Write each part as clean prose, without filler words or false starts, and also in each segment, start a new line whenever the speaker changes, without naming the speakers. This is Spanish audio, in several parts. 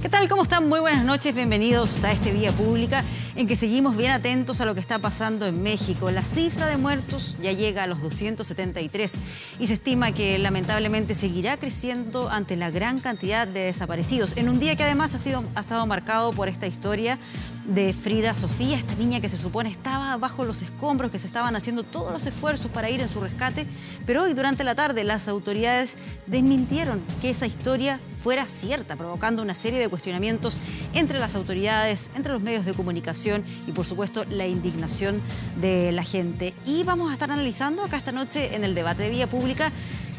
¿Qué tal? ¿Cómo están? Muy buenas noches, bienvenidos a este Vía Pública en que seguimos bien atentos a lo que está pasando en México. La cifra de muertos ya llega a los 273 y se estima que lamentablemente seguirá creciendo ante la gran cantidad de desaparecidos. En un día que además ha estado marcado por esta historia de Frida Sofía, esta niña que se supone estaba bajo los escombros, que se estaban haciendo todos los esfuerzos para ir en su rescate, pero hoy durante la tarde las autoridades desmintieron que esa historia fuera cierta, provocando una serie de cuestionamientos entre las autoridades, entre los medios de comunicación y por supuesto la indignación de la gente. Y vamos a estar analizando acá esta noche en el debate de Vía Pública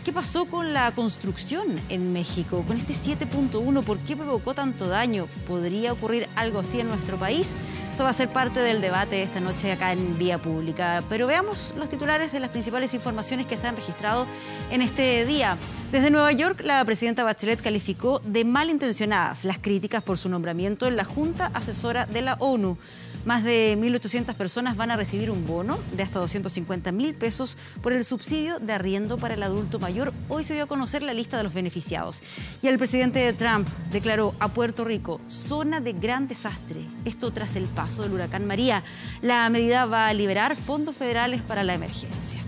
qué pasó con la construcción en México, con este 7.1, ¿por qué provocó tanto daño? ¿Podría ocurrir algo así en nuestro país? Eso va a ser parte del debate esta noche acá en Vía Pública. Pero veamos los titulares de las principales informaciones que se han registrado en este día. Desde Nueva York, la presidenta Bachelet calificó de malintencionadas las críticas por su nombramiento en la Junta Asesora de la ONU. Más de 1.800 personas van a recibir un bono de hasta 250.000 pesos por el subsidio de arriendo para el adulto mayor. Hoy se dio a conocer la lista de los beneficiados. Y el presidente Trump declaró a Puerto Rico zona de gran desastre. Esto tras el paso del huracán María. La medida va a liberar fondos federales para la emergencia.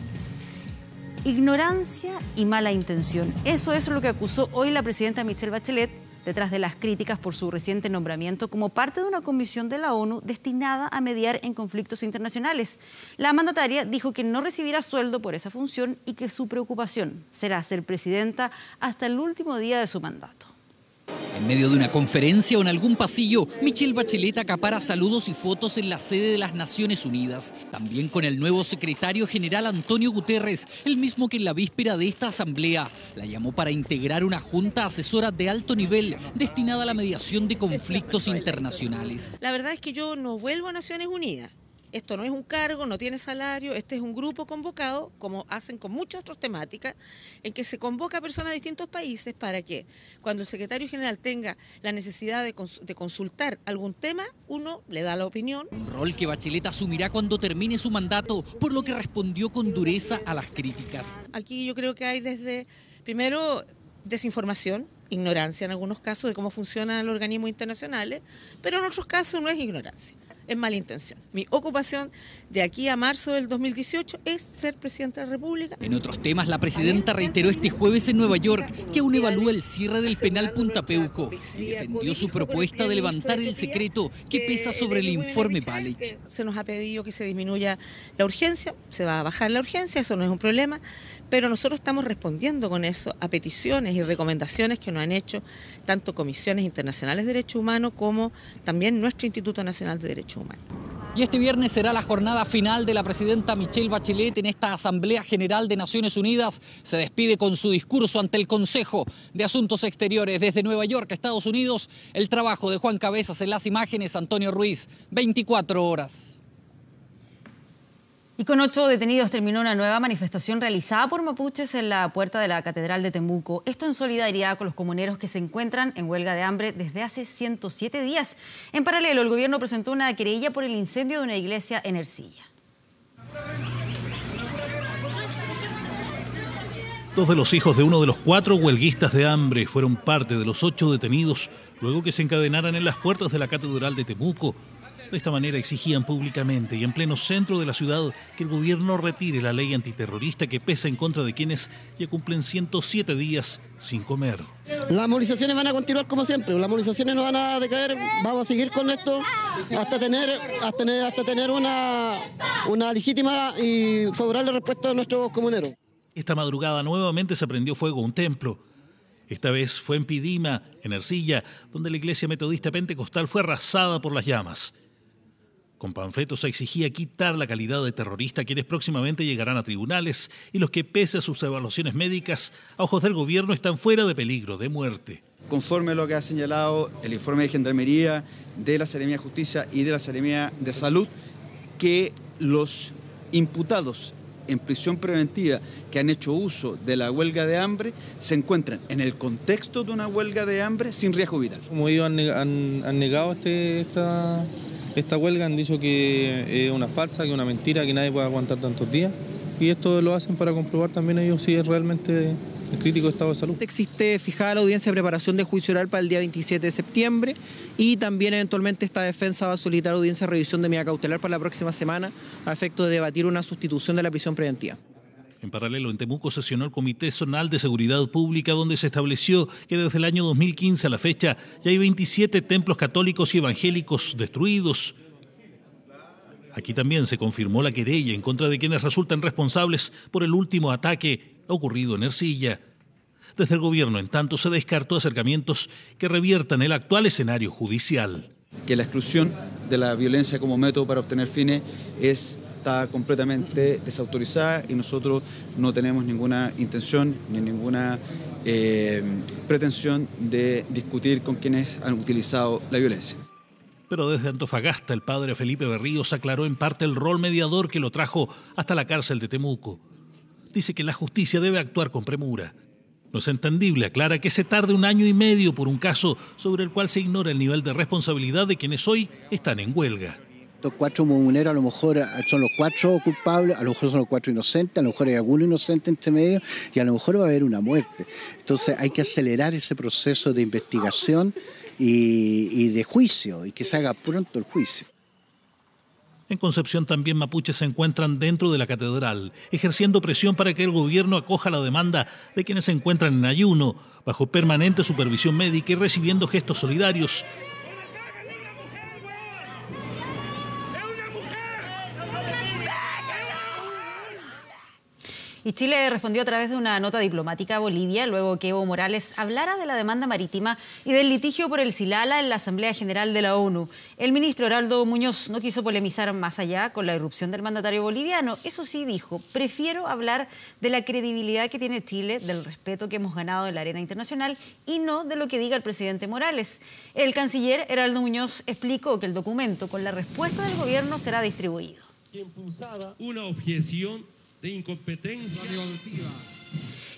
Ignorancia y mala intención. Eso es lo que acusó hoy la presidenta Michelle Bachelet detrás de las críticas por su reciente nombramiento como parte de una comisión de la ONU destinada a mediar en conflictos internacionales. La mandataria dijo que no recibirá sueldo por esa función y que su preocupación será ser presidenta hasta el último día de su mandato.
En medio de una conferencia o en algún pasillo, Michelle Bachelet acapara saludos y fotos en la sede de las Naciones Unidas. También con el nuevo secretario general Antonio Guterres, el mismo que en la víspera de esta asamblea la llamó para integrar una junta asesora de alto nivel destinada a la mediación de conflictos internacionales.
La verdad es que yo no vuelvo a Naciones Unidas. Esto no es un cargo, no tiene salario, este es un grupo convocado, como hacen con muchas otras temáticas, en que se convoca a personas de distintos países para que cuando el secretario general tenga la necesidad de consultar algún tema, uno le da la opinión.
Un rol que Bachelet asumirá cuando termine su mandato, por lo que respondió con dureza a las críticas.
Aquí yo creo que hay desde, primero, desinformación, ignorancia en algunos casos de cómo funcionan los organismos internacionales, pero en otros casos no es ignorancia. Es mala intención. Mi ocupación de aquí a marzo del 2018 es ser presidenta de la República.
En otros temas, la presidenta reiteró este jueves en Nueva York que aún evalúa el cierre del penal Punta Peuco y defendió su propuesta de levantar el secreto que pesa sobre el informe Balich.
Se nos ha pedido que se disminuya la urgencia, se va a bajar la urgencia, eso no es un problema, pero nosotros estamos respondiendo con eso a peticiones y recomendaciones que nos han hecho tanto comisiones internacionales de derechos humanos como también nuestro Instituto Nacional de Derechos Humanos.
Y este viernes será la jornada final de la presidenta Michelle Bachelet en esta Asamblea General de Naciones Unidas. Se despide con su discurso ante el Consejo de Asuntos Exteriores. Desde Nueva York, Estados Unidos, el trabajo de Juan Cabezas en las imágenes, Antonio Ruiz, 24 horas.
Y con 8 detenidos terminó una nueva manifestación realizada por mapuches en la puerta de la Catedral de Temuco. Esto en solidaridad con los comuneros que se encuentran en huelga de hambre desde hace 107 días. En paralelo, el gobierno presentó una querella por el incendio de una iglesia en Ercilla.
Dos de los hijos de uno de los 4 huelguistas de hambre fueron parte de los 8 detenidos luego que se encadenaran en las puertas de la Catedral de Temuco. De esta manera exigían públicamente y en pleno centro de la ciudad que el gobierno retire la ley antiterrorista que pesa en contra de quienes ya cumplen 107 días sin comer.
Las movilizaciones van a continuar como siempre, las movilizaciones no van a decaer, vamos a seguir con esto hasta tener una legítima y favorable respuesta de nuestros comuneros.
Esta madrugada nuevamente se prendió fuego a un templo. Esta vez fue en Pidima, en Ercilla, donde la iglesia metodista pentecostal fue arrasada por las llamas. Con panfletos se exigía quitar la calidad de terrorista a quienes próximamente llegarán a tribunales y los que, pese a sus evaluaciones médicas, a ojos del gobierno están fuera de peligro de muerte.
Conforme a lo que ha señalado el informe de Gendarmería, de la Seremía de Justicia y de la Seremía de Salud, que los imputados en prisión preventiva que han hecho uso de la huelga de hambre se encuentran en el contexto de una huelga de hambre sin riesgo vital.
Como ellos han negado esta huelga, han dicho que es una farsa, que es una mentira, que nadie puede aguantar tantos días. Y esto lo hacen para comprobar también ellos si es realmente crítico estado de salud.
Existe fijada la audiencia de preparación de juicio oral para el día 27 de septiembre y también eventualmente esta defensa va a solicitar audiencia de revisión de medida cautelar para la próxima semana a efecto de debatir una sustitución de la prisión preventiva.
En paralelo, en Temuco sesionó el Comité Zonal de Seguridad Pública, donde se estableció que desde el año 2015 a la fecha ya hay 27 templos católicos y evangélicos destruidos. Aquí también se confirmó la querella en contra de quienes resultan responsables por el último ataque ocurrido en Ercilla. Desde el gobierno, en tanto, se descartó acercamientos que reviertan el actual escenario judicial.
Que la exclusión de la violencia como método para obtener fines está completamente desautorizada y nosotros no tenemos ninguna intención ni ninguna pretensión de discutir con quienes han utilizado la violencia.
Pero desde Antofagasta, el padre Felipe Berríos aclaró en parte el rol mediador que lo trajo hasta la cárcel de Temuco. Dice que la justicia debe actuar con premura. No es entendible, aclara, que se tarde 1 año y medio por un caso sobre el cual se ignora el nivel de responsabilidad de quienes hoy están en huelga.
Estos 4 momuneros a lo mejor son los 4 culpables, a lo mejor son los 4 inocentes, a lo mejor hay alguno inocente entre medio y a lo mejor va a haber una muerte. Entonces hay que acelerar ese proceso de investigación y de juicio, y que se haga pronto el juicio.
En Concepción también mapuches se encuentran dentro de la catedral, ejerciendo presión para que el gobierno acoja la demanda de quienes se encuentran en ayuno, bajo permanente supervisión médica y recibiendo gestos solidarios.
Y Chile respondió a través de una nota diplomática a Bolivia, luego que Evo Morales hablara de la demanda marítima y del litigio por el Silala en la Asamblea General de la ONU. El ministro Heraldo Muñoz no quiso polemizar más allá con la irrupción del mandatario boliviano. Eso sí, dijo, prefiero hablar de la credibilidad que tiene Chile, del respeto que hemos ganado en la arena internacional y no de lo que diga el presidente Morales. El canciller Heraldo Muñoz explicó que el documento con la respuesta del gobierno será distribuido.
Impulsaba una objeción de incompetencia.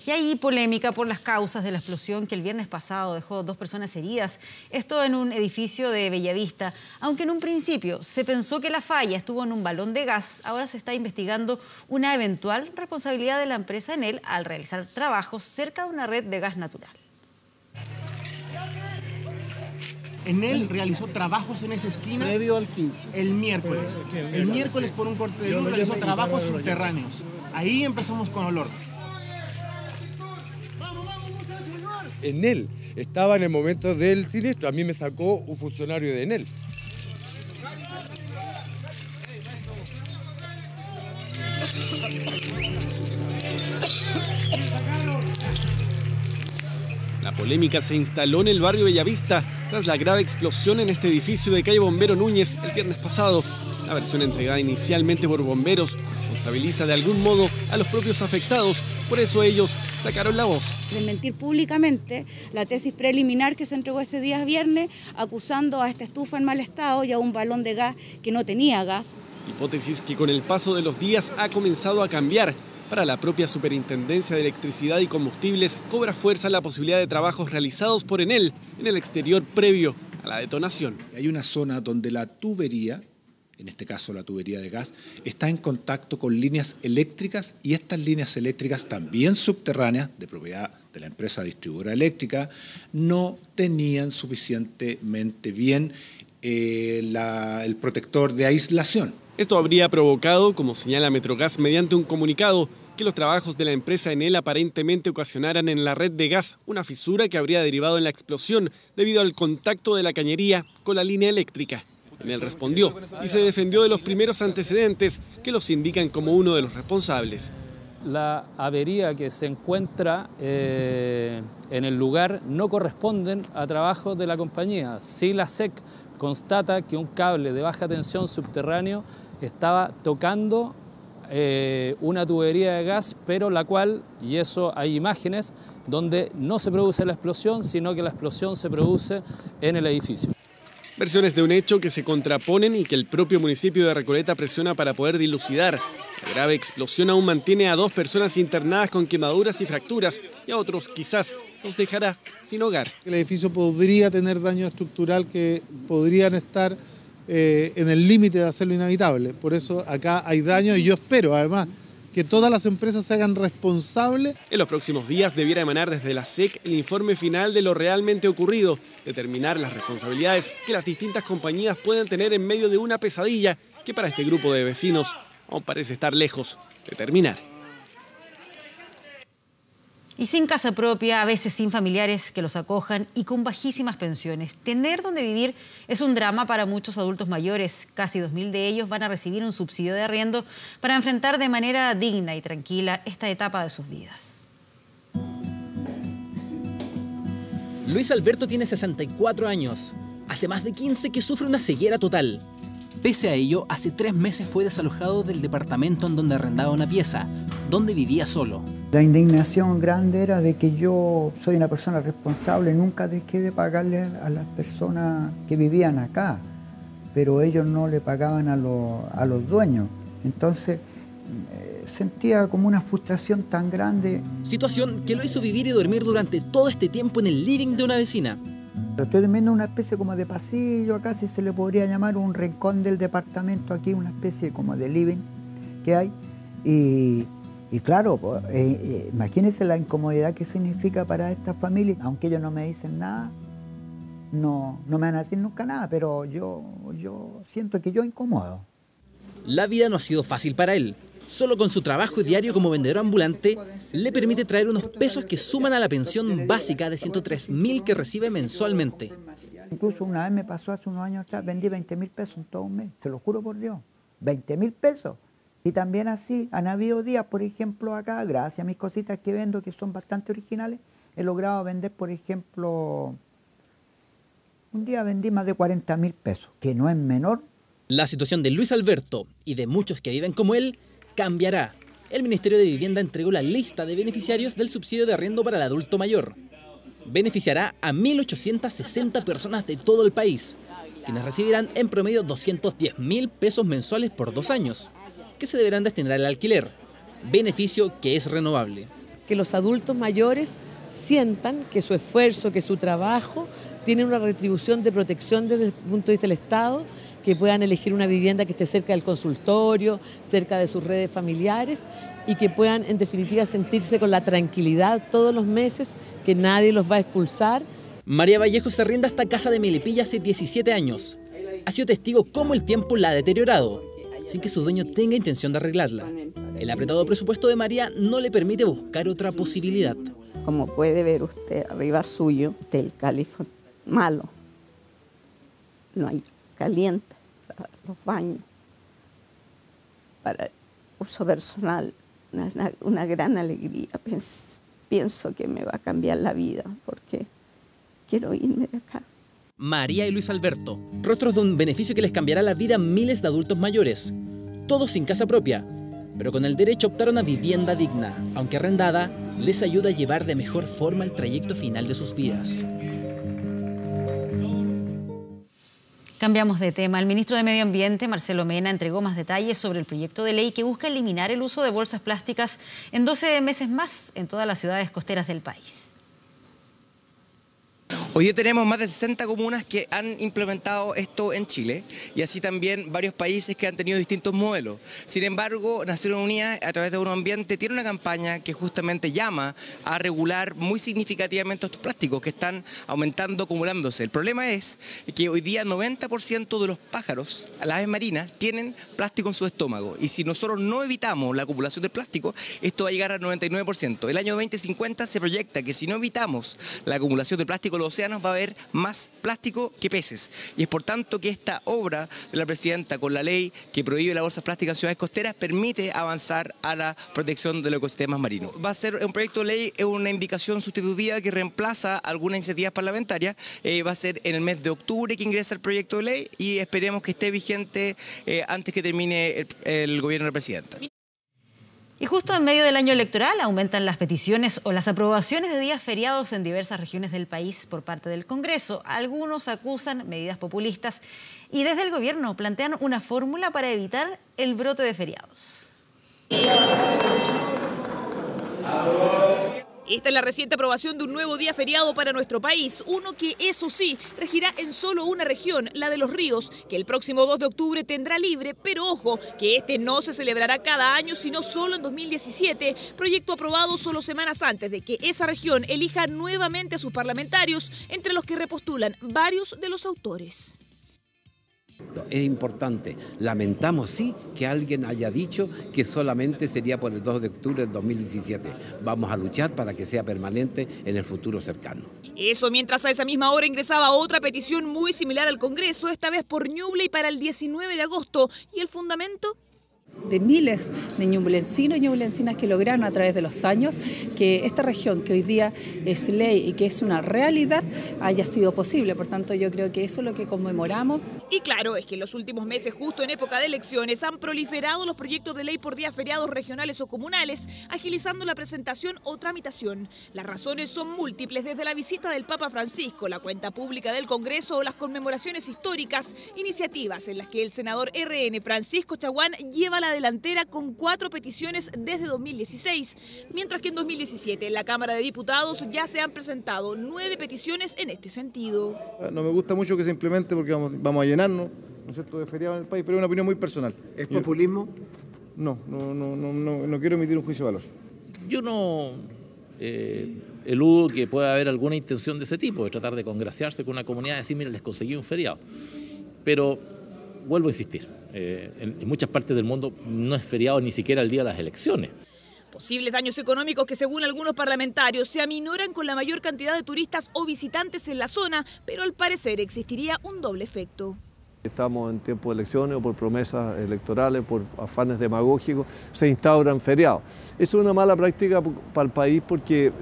Y hay polémica por las causas de la explosión que el viernes pasado dejó 2 personas heridas. Esto en un edificio de Bellavista. Aunque en un principio se pensó que la falla estuvo en un balón de gas, ahora se está investigando una eventual responsabilidad de la empresa Enel al realizar trabajos cerca de una red de gas natural.
Enel realizó trabajos en esa esquina
previo al 15.
el miércoles. El miércoles por un corte de luz realizó trabajos subterráneos. Ahí empezamos con olor.
Enel estaba en el momento del siniestro. A mí me sacó un funcionario de Enel.
La polémica se instaló en el barrio Bellavista tras la grave explosión en este edificio de calle Bombero Núñez el viernes pasado. La versión entregada inicialmente por bomberos responsabiliza de algún modo a los propios afectados, por eso ellos sacaron la voz.
Desmentir públicamente la tesis preliminar que se entregó ese día viernes, acusando a esta estufa en mal estado y a un balón de gas que no tenía gas.
Hipótesis que con el paso de los días ha comenzado a cambiar. Para la propia Superintendencia de Electricidad y Combustibles cobra fuerza la posibilidad de trabajos realizados por Enel en el exterior previo a la detonación.
Hay una zona donde la tubería, en este caso la tubería de gas, está en contacto con líneas eléctricas y estas líneas eléctricas también subterráneas, de propiedad de la empresa distribuidora eléctrica, no tenían suficientemente bien el protector de aislación.
Esto habría provocado, como señala Metrogas mediante un comunicado, que los trabajos de la empresa Enel aparentemente ocasionaran en la red de gas una fisura que habría derivado en la explosión debido al contacto de la cañería con la línea eléctrica. Enel respondió y se defendió de los primeros antecedentes que los indican como uno de los responsables.
La avería que se encuentra en el lugar no corresponden a trabajos de la compañía. Sí, la SEC constata que un cable de baja tensión subterráneo estaba tocando una tubería de gas, pero la cual, y eso hay imágenes, donde no se produce la explosión, sino que la explosión se produce en el edificio.
Versiones de un hecho que se contraponen y que el propio municipio de Recoleta presiona para poder dilucidar. La grave explosión aún mantiene a 2 personas internadas con quemaduras y fracturas y a otros quizás los dejará sin hogar.
El edificio podría tener daño estructural que podrían estar en el límite de hacerlo inhabitable. Por eso acá hay daño y yo espero además que todas las empresas se hagan responsables.
En los próximos días debiera emanar desde la SEC el informe final de lo realmente ocurrido, determinar las responsabilidades que las distintas compañías pueden tener en medio de una pesadilla que para este grupo de vecinos aún parece estar lejos de terminar.
Y sin casa propia, a veces sin familiares que los acojan y con bajísimas pensiones. Tener donde vivir es un drama para muchos adultos mayores. Casi 2.000 de ellos van a recibir un subsidio de arriendo para enfrentar de manera digna y tranquila esta etapa de sus vidas.
Luis Alberto tiene 64 años. Hace más de 15 que sufre una ceguera total. Pese a ello, hace 3 meses fue desalojado del departamento en donde arrendaba una pieza, donde vivía solo.
La indignación grande era de que yo soy una persona responsable, nunca dejé de pagarle a las personas que vivían acá, pero ellos no le pagaban a los dueños. Entonces sentía como una frustración tan grande.
Situación que lo hizo vivir y dormir durante todo este tiempo en el living de una vecina.
Estoy durmiendo en una especie como de pasillo acá, si se le podría llamar un rincón del departamento aquí, una especie como de living que hay. Y claro, imagínense la incomodidad que significa para estas familias. Aunque ellos no me dicen nada, no me van a decir nunca nada, pero yo siento que yo incomodo.
La vida no ha sido fácil para él. Solo con su trabajo diario como vendedor ambulante, le permite traer unos pesos que suman a la pensión básica de 103.000 que recibe mensualmente.
Incluso una vez me pasó hace unos años atrás, vendí 20.000 pesos en todo un mes, se lo juro por Dios, 20.000 pesos. Y también así, han habido días, por ejemplo, acá, gracias a mis cositas que vendo, que son bastante originales, he logrado vender, por ejemplo, un día vendí más de 40.000 pesos, que no es menor.
La situación de Luis Alberto y de muchos que viven como él cambiará. El Ministerio de Vivienda entregó la lista de beneficiarios del subsidio de arriendo para el adulto mayor. Beneficiará a 1.860 personas de todo el país, quienes recibirán en promedio 210.000 pesos mensuales por 2 años, que se deberán destinar al alquiler, beneficio que es renovable.
Que los adultos mayores sientan que su esfuerzo, que su trabajo tiene una retribución de protección desde el punto de vista del Estado, que puedan elegir una vivienda que esté cerca del consultorio, cerca de sus redes familiares y que puedan en definitiva sentirse con la tranquilidad todos los meses que nadie los va a expulsar.
María Vallejo se arrienda a esta casa de Melipilla hace 17 años. Ha sido testigo cómo el tiempo la ha deteriorado, sin que su dueño tenga intención de arreglarla. El apretado presupuesto de María no le permite buscar otra posibilidad.
Como puede ver usted arriba suyo, del califón malo. No hay caliente para los baños, para uso personal. Una gran alegría. Pienso que me va a cambiar la vida porque quiero irme de acá.
María y Luis Alberto, rostros de un beneficio que les cambiará la vida a miles de adultos mayores, todos sin casa propia, pero con el derecho a optar a una vivienda digna, aunque arrendada, les ayuda a llevar de mejor forma el trayecto final de sus vidas.
Cambiamos de tema. El ministro de Medio Ambiente, Marcelo Mena, entregó más detalles sobre el proyecto de ley que busca eliminar el uso de bolsas plásticas en 12 meses más en todas las ciudades costeras del país.
Hoy día tenemos más de 60 comunas que han implementado esto en Chile y así también varios países que han tenido distintos modelos. Sin embargo, Naciones Unidas, a través de Uno Ambiente, tiene una campaña que justamente llama a regular muy significativamente estos plásticos que están aumentando, acumulándose. El problema es que hoy día 90% de los pájaros, las aves marinas, tienen plástico en su estómago y si nosotros no evitamos la acumulación de plástico, esto va a llegar al 99%. El año 2050 se proyecta que si no evitamos la acumulación de plástico en los océanos, va a haber más plástico que peces. Y es por tanto que esta obra de la presidenta con la ley que prohíbe las bolsas plásticas en ciudades costeras permite avanzar a la protección de los ecosistemas marinos. Va a ser un proyecto de ley, una indicación sustitutiva que reemplaza algunas iniciativas parlamentarias. Va a ser en el mes de octubre que ingresa el proyecto de ley y esperemos que esté vigente antes que termine el gobierno de la presidenta.
Y justo en medio del año electoral aumentan las peticiones o las aprobaciones de días feriados en diversas regiones del país por parte del Congreso. Algunos acusan medidas populistas y desde el gobierno plantean una fórmula para evitar el brote de feriados.
Esta es la reciente aprobación de un nuevo día feriado para nuestro país, uno que, eso sí, regirá en solo una región, la de Los Ríos, que el próximo 2 de octubre tendrá libre, pero ojo, que este no se celebrará cada año, sino solo en 2017, proyecto aprobado solo semanas antes de que esa región elija nuevamente a sus parlamentarios, entre los que repostulan varios de los autores.
Es importante. Lamentamos, sí, que alguien haya dicho que solamente sería por el 2 de octubre del 2017. Vamos a luchar para que sea permanente en el futuro cercano.
Eso mientras a esa misma hora ingresaba otra petición muy similar al Congreso, esta vez por Ñuble y para el 19 de agosto. ¿Y el fundamento?
De miles de ñublencinos y ñublencinas que lograron a través de los años que esta región, que hoy día es ley y que es una realidad, haya sido posible. Por tanto, yo creo que eso es lo que conmemoramos.
Y claro, es que en los últimos meses, justo en época de elecciones, han proliferado los proyectos de ley por días feriados regionales o comunales, agilizando la presentación o tramitación. Las razones son múltiples, desde la visita del Papa Francisco, la cuenta pública del Congreso o las conmemoraciones históricas, iniciativas en las que el senador RN Francisco Chaguán lleva la delantera con 4 peticiones desde 2016, mientras que en 2017 en la Cámara de Diputados ya se han presentado 9 peticiones en este sentido.
No me gusta mucho que se implemente porque vamos a llenarnos, ¿no es cierto?, de feriado en el país, pero es una opinión muy personal.
¿Es populismo?
No quiero emitir un juicio de valor.
Yo no eludo que pueda haber alguna intención de ese tipo, de tratar de congraciarse con una comunidad y decir, mira, les conseguí un feriado. Pero vuelvo a insistir, en muchas partes del mundo no es feriado ni siquiera el día de las elecciones.
Posibles daños económicos que, según algunos parlamentarios, se aminoran con la mayor cantidad de turistas o visitantes en la zona, pero al parecer existiría un doble efecto.
Estamos en tiempo de elecciones o por promesas electorales, por afanes demagógicos, se instauran feriados. Eso es una mala práctica para el país porque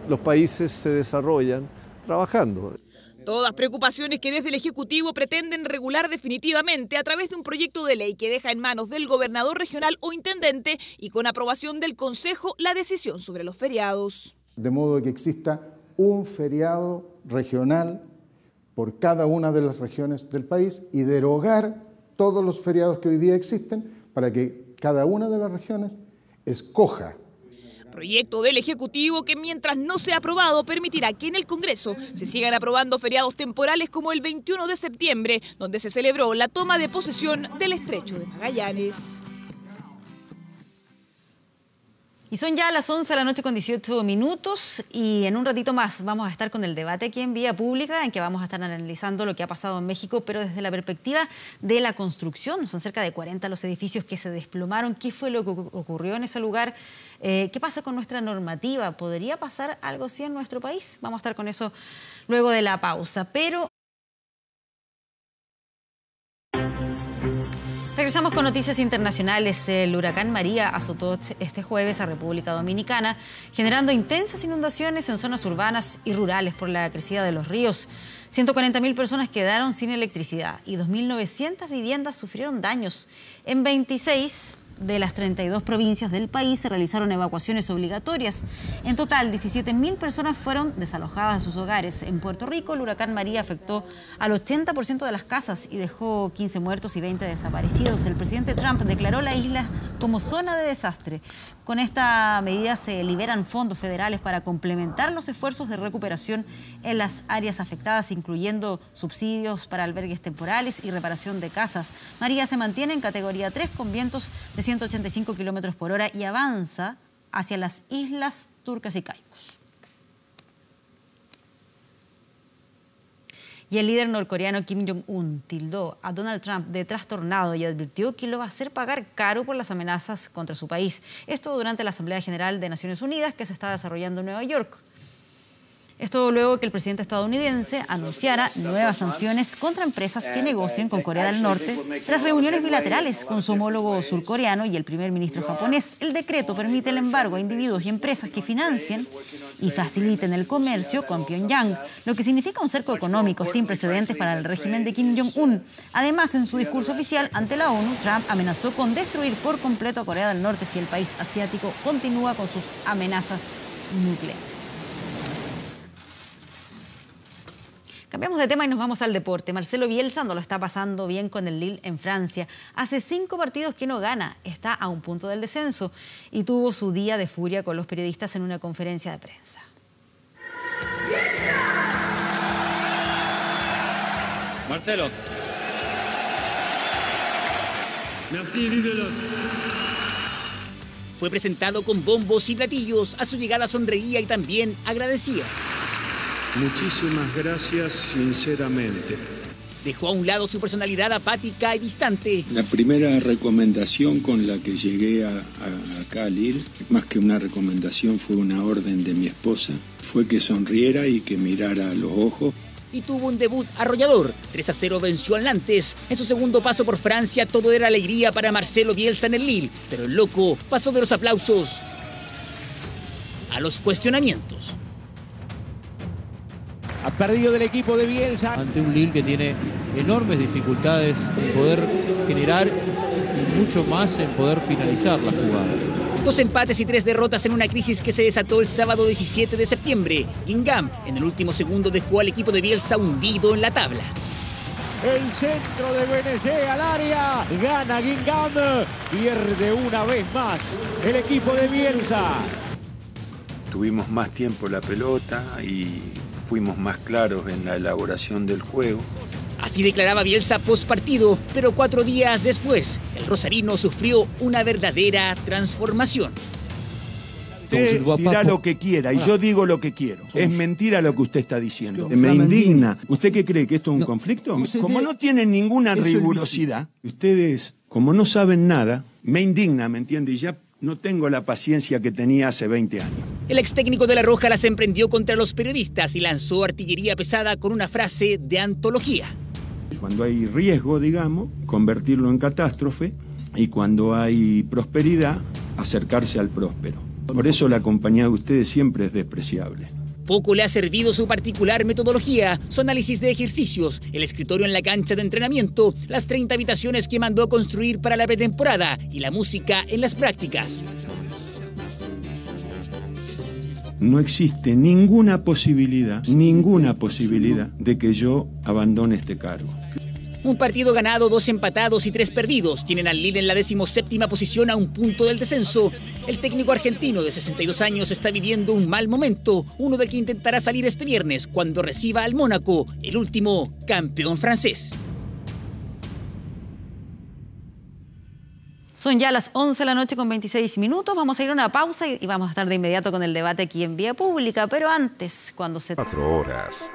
los países se desarrollan trabajando.
Todas preocupaciones que desde el Ejecutivo pretenden regular definitivamente a través de un proyecto de ley que deja en manos del gobernador regional o intendente y con aprobación del Consejo la decisión sobre los feriados.
De modo que exista un feriado regional por cada una de las regiones del país y derogar todos los feriados que hoy día existen para que cada una de las regiones escoja.
Proyecto del Ejecutivo que, mientras no sea aprobado, permitirá que en el Congreso se sigan aprobando feriados temporales como el 21 de septiembre, donde se celebró la toma de posesión del Estrecho de Magallanes.
Y son ya las 11 de la noche con 18 minutos y en un ratito más vamos a estar con el debate aquí en Vía Pública, en que vamos a estar analizando lo que ha pasado en México, pero desde la perspectiva de la construcción. Son cerca de 40 los edificios que se desplomaron. ¿Qué fue lo que ocurrió en ese lugar? ¿Qué pasa con nuestra normativa? ¿Podría pasar algo así en nuestro país? Vamos a estar con eso luego de la pausa, pero... Regresamos con noticias internacionales. El huracán María azotó este jueves a República Dominicana, generando intensas inundaciones en zonas urbanas y rurales por la crecida de los ríos. 140.000 personas quedaron sin electricidad y 2.900 viviendas sufrieron daños. En 26 de las 32 provincias del país se realizaron evacuaciones obligatorias. En total, 17.000 personas fueron desalojadas de sus hogares. En Puerto Rico, el huracán María afectó al 80% de las casas y dejó 15 muertos y 20 desaparecidos. El presidente Trump declaró la isla como zona de desastre. Con esta medida se liberan fondos federales para complementar los esfuerzos de recuperación en las áreas afectadas, incluyendo subsidios para albergues temporales y reparación de casas. María se mantiene en categoría 3 con vientos de 185 kilómetros por hora y avanza hacia las islas Turcas y Caicos. Y el líder norcoreano Kim Jong-un tildó a Donald Trump de trastornado y advirtió que lo va a hacer pagar caro por las amenazas contra su país. Esto durante la Asamblea General de Naciones Unidas que se está desarrollando en Nueva York. Esto luego que el presidente estadounidense anunciara nuevas sanciones contra empresas que negocien con Corea del Norte tras reuniones bilaterales con su homólogo surcoreano y el primer ministro japonés. El decreto permite el embargo a individuos y empresas que financien y faciliten el comercio con Pyongyang, lo que significa un cerco económico sin precedentes para el régimen de Kim Jong-un. Además, en su discurso oficial ante la ONU, Trump amenazó con destruir por completo a Corea del Norte si el país asiático continúa con sus amenazas nucleares. Cambiamos de tema y nos vamos al deporte. Marcelo Bielsa no lo está pasando bien con el Lille en Francia. Hace 5 partidos que no gana, está a un punto del descenso y tuvo su día de furia con los periodistas en una conferencia de prensa.
Marcelo. Merci, vive-los.
Fue presentado con bombos y platillos. A su llegada sonreía y también agradecía.
Muchísimas gracias, sinceramente.
Dejó a un lado su personalidad apática y distante.
La primera recomendación con la que llegué acá a Lille, más que una recomendación, fue una orden de mi esposa, fue que sonriera y que mirara a los ojos.
Y tuvo un debut arrollador. 3-0 venció al Nantes. En su segundo paso por Francia, todo era alegría para Marcelo Bielsa en el Lille. Pero el loco pasó de los aplausos a los cuestionamientos.
Ha perdido del equipo de Bielsa.
Ante un Lille que tiene enormes dificultades en poder generar y mucho más en poder finalizar las jugadas.
2 empates y 3 derrotas en una crisis que se desató el sábado 17 de septiembre. Guingamp en el último segundo dejó al equipo de Bielsa hundido en la tabla.
El centro de BNG al área. Gana Guingamp. Pierde una vez más el equipo de Bielsa.
Tuvimos más tiempo la pelota y fuimos más claros en la elaboración del juego.
Así declaraba Bielsa post partido, pero 4 días después, el rosarino sufrió una verdadera transformación.
Usted dirá lo que quiera y yo digo lo que quiero. Es mentira lo que usted está diciendo. Me indigna. ¿Usted qué cree? ¿Que esto es un conflicto? Como no tienen ninguna rigurosidad, ustedes, como no saben nada, me indigna, ¿me entiende? Y ya no tengo la paciencia que tenía hace 20 años.
El ex técnico de La Roja las emprendió contra los periodistas y lanzó artillería pesada con una frase de antología.
Cuando hay riesgo, digamos, convertirlo en catástrofe, y cuando hay prosperidad, acercarse al próspero. Por eso la compañía de ustedes siempre es despreciable.
Poco le ha servido su particular metodología, su análisis de ejercicios, el escritorio en la cancha de entrenamiento, las 30 habitaciones que mandó a construir para la pretemporada y la música en las prácticas.
No existe ninguna posibilidad de que yo abandone este cargo.
Un partido ganado, 2 empatados y 3 perdidos. Tienen al Lille en la 17ª posición a un punto del descenso. El técnico argentino de 62 años está viviendo un mal momento, uno del que intentará salir este viernes cuando reciba al Mónaco, el último campeón francés.
Son ya las 11 de la noche con 26 minutos. Vamos a ir a una pausa y vamos a estar de inmediato con el debate aquí en Vía Pública. Pero antes, cuando se...
4 horas.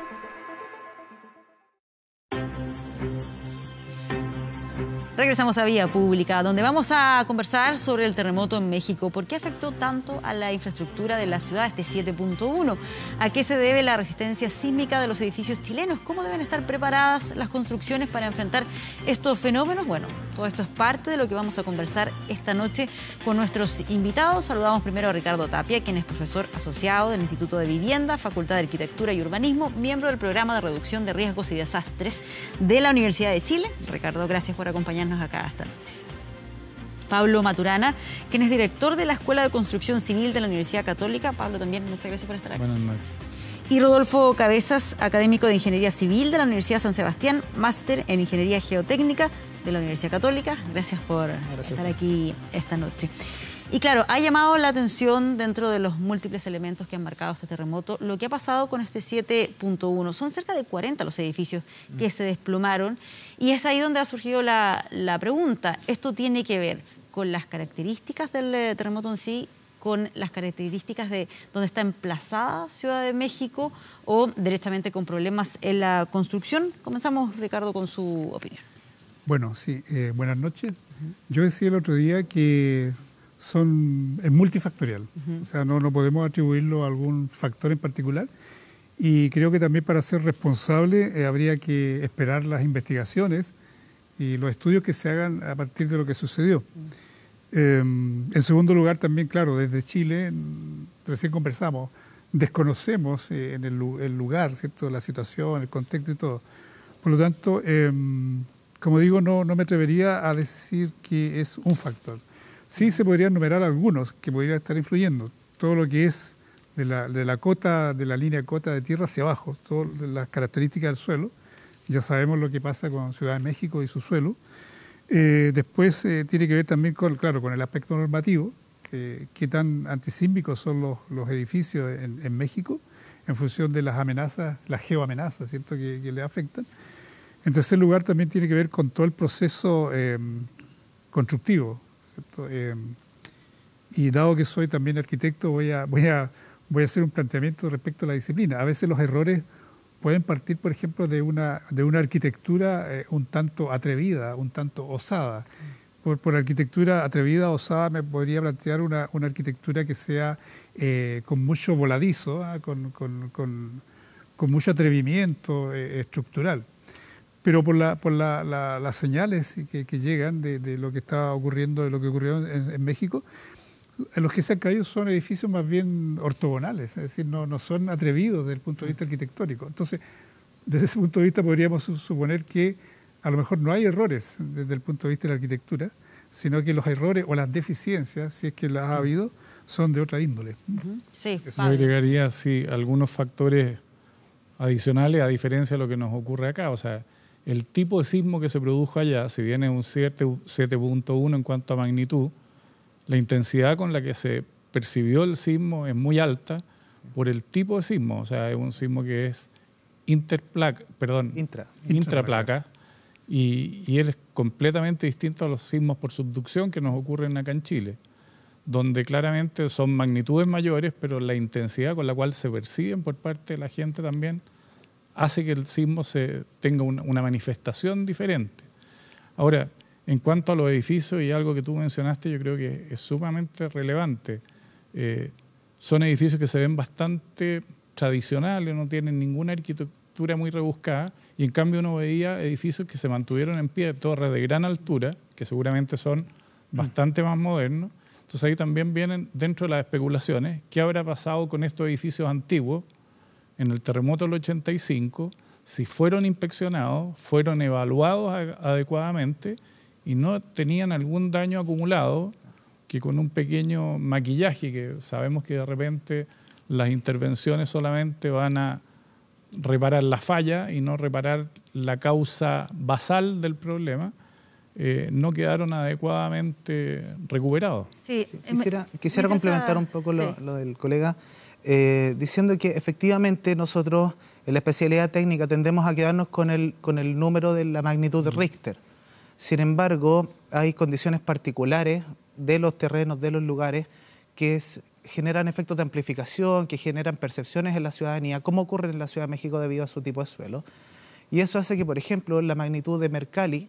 Regresamos a Vía Pública, donde vamos a conversar sobre el terremoto en México. ¿Por qué afectó tanto a la infraestructura de la ciudad este 7.1? ¿A qué se debe la resistencia sísmica de los edificios chilenos? ¿Cómo deben estar preparadas las construcciones para enfrentar estos fenómenos? Bueno, todo esto es parte de lo que vamos a conversar esta noche con nuestros invitados. Saludamos primero a Ricardo Tapia, quien es profesor asociado del Instituto de Vivienda, Facultad de Arquitectura y Urbanismo, miembro del Programa de Reducción de Riesgos y Desastres de la Universidad de Chile. Ricardo, gracias por acompañarnos acá esta noche. Pablo Maturana, quien es director de la Escuela de Construcción Civil de la Universidad Católica. Pablo, también muchas gracias por estar aquí.
Buenas noches.
Y Rodolfo Cabezas, académico de Ingeniería Civil de la Universidad San Sebastián, máster en Ingeniería Geotécnica de la Universidad Católica. Gracias por estar aquí esta noche. Y claro, ha llamado la atención dentro de los múltiples elementos que han marcado este terremoto lo que ha pasado con este 7.1. Son cerca de 40 los edificios que se desplomaron y es ahí donde ha surgido la pregunta. ¿Esto tiene que ver con las características del terremoto en sí, con las características de donde está emplazada Ciudad de México o directamente con problemas en la construcción? Comenzamos, Ricardo, con su opinión.
Bueno, sí, buenas noches. Yo decía el otro día que es multifactorial, o sea, no podemos atribuirlo a algún factor en particular y creo que también para ser responsable habría que esperar las investigaciones y los estudios que se hagan a partir de lo que sucedió. En segundo lugar también, claro, desde Chile, recién conversamos, desconocemos el lugar, ¿cierto?, la situación, el contexto y todo. Por lo tanto, como digo, no me atrevería a decir que es un factor. Sí se podrían enumerar algunos que podrían estar influyendo. Todo lo que es la cota, de la línea cota de tierra hacia abajo, todas las características del suelo. Ya sabemos lo que pasa con Ciudad de México y su suelo. Después tiene que ver también con el aspecto normativo, qué tan antisísmicos son los edificios en México en función de las amenazas, las geoamenazas, ¿cierto?, que le afectan. En tercer lugar, también tiene que ver con todo el proceso constructivo, ¿cierto? Y dado que soy también arquitecto, voy a hacer un planteamiento respecto a la disciplina. A veces los errores pueden partir, por ejemplo, de una arquitectura un tanto atrevida, un tanto osada. Por arquitectura atrevida, osada, me podría plantear una arquitectura que sea con mucho voladizo, con mucho atrevimiento estructural. Pero por las señales que llegan de lo que está ocurriendo, de lo que ocurrió en México, los que se han caído son edificios más bien ortogonales, es decir, no son atrevidos desde el punto de vista arquitectónico. Entonces, desde ese punto de vista podríamos suponer que a lo mejor no hay errores desde el punto de vista de la arquitectura, sino que los errores o las deficiencias, si es que las ha habido, son de otra índole.
Sí,
eso agregaría, sí, algunos factores adicionales a diferencia de lo que nos ocurre acá. O sea, el tipo de sismo que se produjo allá, si bien es un 7.1 en cuanto a magnitud, la intensidad con la que se percibió el sismo es muy alta por el tipo de sismo. O sea, es un sismo que es intraplaca. Y él es completamente distinto a los sismos por subducción que nos ocurren acá en Chile, donde claramente son magnitudes mayores, pero la intensidad con la cual se perciben por parte de la gente también hace que el sismo tenga una manifestación diferente. Ahora, en cuanto a los edificios, y algo que tú mencionaste, yo creo que es sumamente relevante. Son edificios que se ven bastante tradicionales, no tienen ninguna arquitectura muy rebuscada, y en cambio uno veía edificios que se mantuvieron en pie, torres de gran altura, que seguramente son bastante más modernos. Entonces ahí también vienen dentro de las especulaciones, ¿qué habrá pasado con estos edificios antiguos en el terremoto del 85? Si fueron inspeccionados, fueron evaluados adecuadamente y no tenían algún daño acumulado, que con un pequeño maquillaje, que sabemos que de repente las intervenciones solamente van a reparar la falla y no reparar la causa basal del problema, no quedaron adecuadamente recuperados.
Sí,
quisiera complementar un poco lo del colega, diciendo que efectivamente nosotros en la especialidad técnica tendemos a quedarnos con el número de la magnitud de Richter. Sin embargo, hay condiciones particulares de los terrenos, de los lugares, que generan efectos de amplificación, que generan percepciones en la ciudadanía, como ocurre en la Ciudad de México debido a su tipo de suelo. Y eso hace que, por ejemplo, la magnitud de Mercalli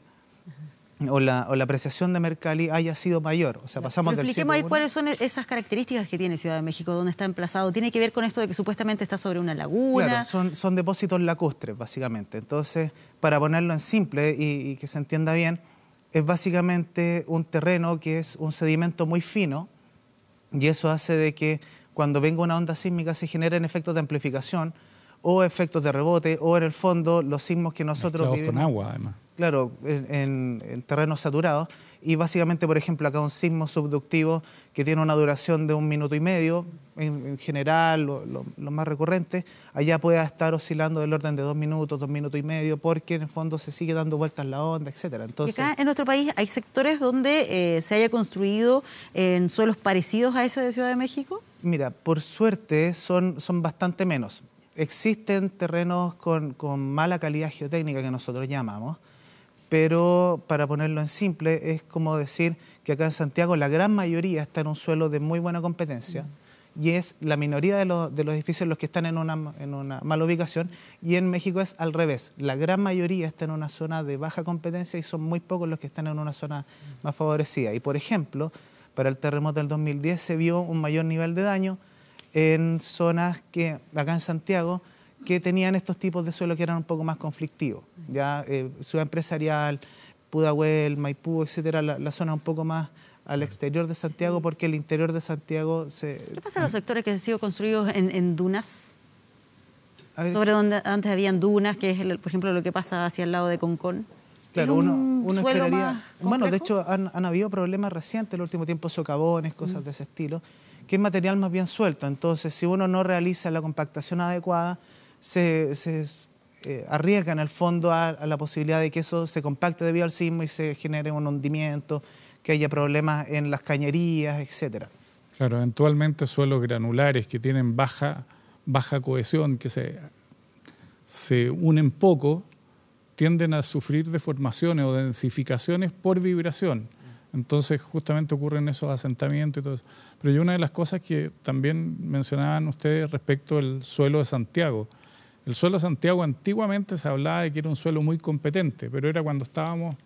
o la apreciación de Mercalli haya sido mayor. O sea, pasamos del 7.1.
Expliquemos ahí cuáles son esas características que tiene Ciudad de México, dónde está emplazado. ¿Tiene que ver con esto de que supuestamente está sobre una laguna?
Claro, son depósitos lacustres, básicamente. Entonces, para ponerlo en simple y que se entienda bien, es básicamente un terreno que es un sedimento muy fino, y eso hace de que cuando venga una onda sísmica se generen efectos de amplificación o efectos de rebote, o en el fondo los sismos que nosotros vivimos.
Con agua, además.
Claro, en terrenos saturados. Y básicamente, por ejemplo, acá un sismo subductivo que tiene una duración de 1 minuto y medio, en general, lo más recurrente, allá puede estar oscilando del orden de 2 minutos, 2 minutos y medio, porque en el fondo se sigue dando vueltas la onda, etcétera. Entonces,
y acá en nuestro país hay sectores donde se haya construido en suelos parecidos a ese de Ciudad de México.
Mira, por suerte son bastante menos. Existen terrenos con mala calidad geotécnica que nosotros llamamos, pero para ponerlo en simple es como decir que acá en Santiago la gran mayoría está en un suelo de muy buena competencia y es la minoría de los edificios los que están en una mala ubicación, y en México es al revés. La gran mayoría está en una zona de baja competencia y son muy pocos los que están en una zona más favorecida. Y por ejemplo, para el terremoto del 2010 se vio un mayor nivel de daño en zonas que acá en Santiago que tenían estos tipos de suelo que eran un poco más conflictivos. Ya Ciudad Empresarial, Pudahuel, Maipú, etcétera, la zona un poco más al exterior de Santiago, porque el interior de Santiago
¿Qué pasa en los sectores que han sido construidos en dunas? Sobre donde antes habían dunas, que es, por ejemplo, lo que pasa hacia el lado de Concón.
Claro, uno esperaría. Bueno, de hecho, han habido problemas recientes en el último tiempo, socavones, cosas de ese estilo, porque es material más bien suelto. Entonces, si uno no realiza la compactación adecuada, se arriesga en el fondo a la posibilidad de que eso se compacte debido al sismo y se genere un hundimiento, que haya problemas en las cañerías, etcétera.
Claro, eventualmente suelos granulares que tienen baja cohesión, que se unen poco, tienden a sufrir deformaciones o densificaciones por vibración. Entonces justamente ocurren esos asentamientos y todo eso. Pero una de las cosas que también mencionaban ustedes respecto al suelo de Santiago. El suelo de Santiago antiguamente se hablaba de que era un suelo muy competente, pero era cuando estábamos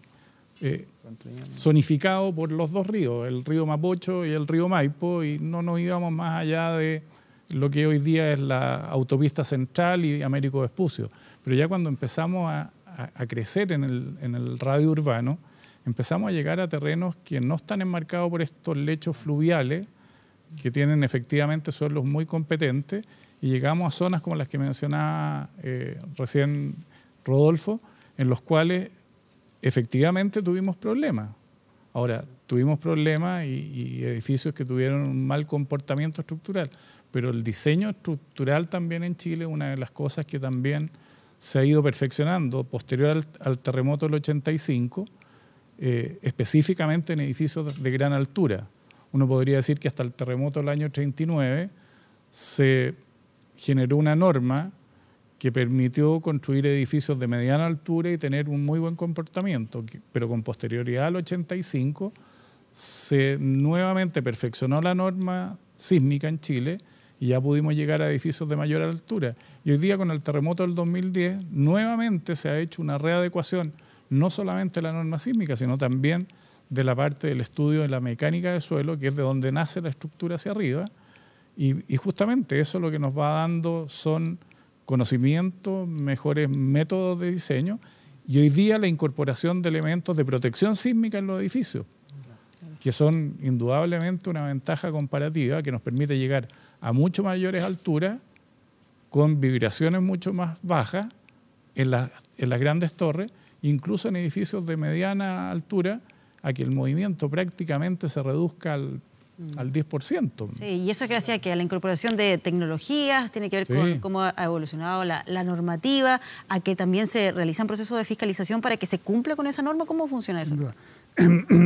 zonificados por los dos ríos, el río Mapocho y el río Maipo, y no nos íbamos más allá de lo que hoy día es la autopista central y Américo Vespucio. Pero ya cuando empezamos a crecer en el radio urbano, empezamos a llegar a terrenos que no están enmarcados por estos lechos fluviales, que tienen efectivamente suelos muy competentes, y llegamos a zonas como las que mencionaba recién Rodolfo, en los cuales efectivamente tuvimos problemas. Ahora, tuvimos problemas y edificios que tuvieron un mal comportamiento estructural, pero el diseño estructural también en Chile es una de las cosas que también se ha ido perfeccionando posterior al terremoto del 85, específicamente en edificios de gran altura. Uno podría decir que hasta el terremoto del año 39 se generó una norma que permitió construir edificios de mediana altura y tener un muy buen comportamiento, pero con posterioridad al 85 se nuevamente perfeccionó la norma sísmica en Chile y ya pudimos llegar a edificios de mayor altura. Y hoy día con el terremoto del 2010 nuevamente se ha hecho una readecuación no solamente de la norma sísmica, sino también de la parte del estudio de la mecánica de suelo, que es de donde nace la estructura hacia arriba, y justamente eso lo que nos va dando son conocimientos, mejores métodos de diseño, y hoy día la incorporación de elementos de protección sísmica en los edificios, que son indudablemente una ventaja comparativa que nos permite llegar a mucho mayores alturas con vibraciones mucho más bajas en las grandes torres, incluso en edificios de mediana altura, a que el movimiento prácticamente se reduzca al 10%.
Sí, y eso es gracias a que a la incorporación de tecnologías, tiene que ver con cómo ha evolucionado la normativa, a que también se realizan procesos de fiscalización para que se cumpla con esa norma. ¿Cómo funciona eso?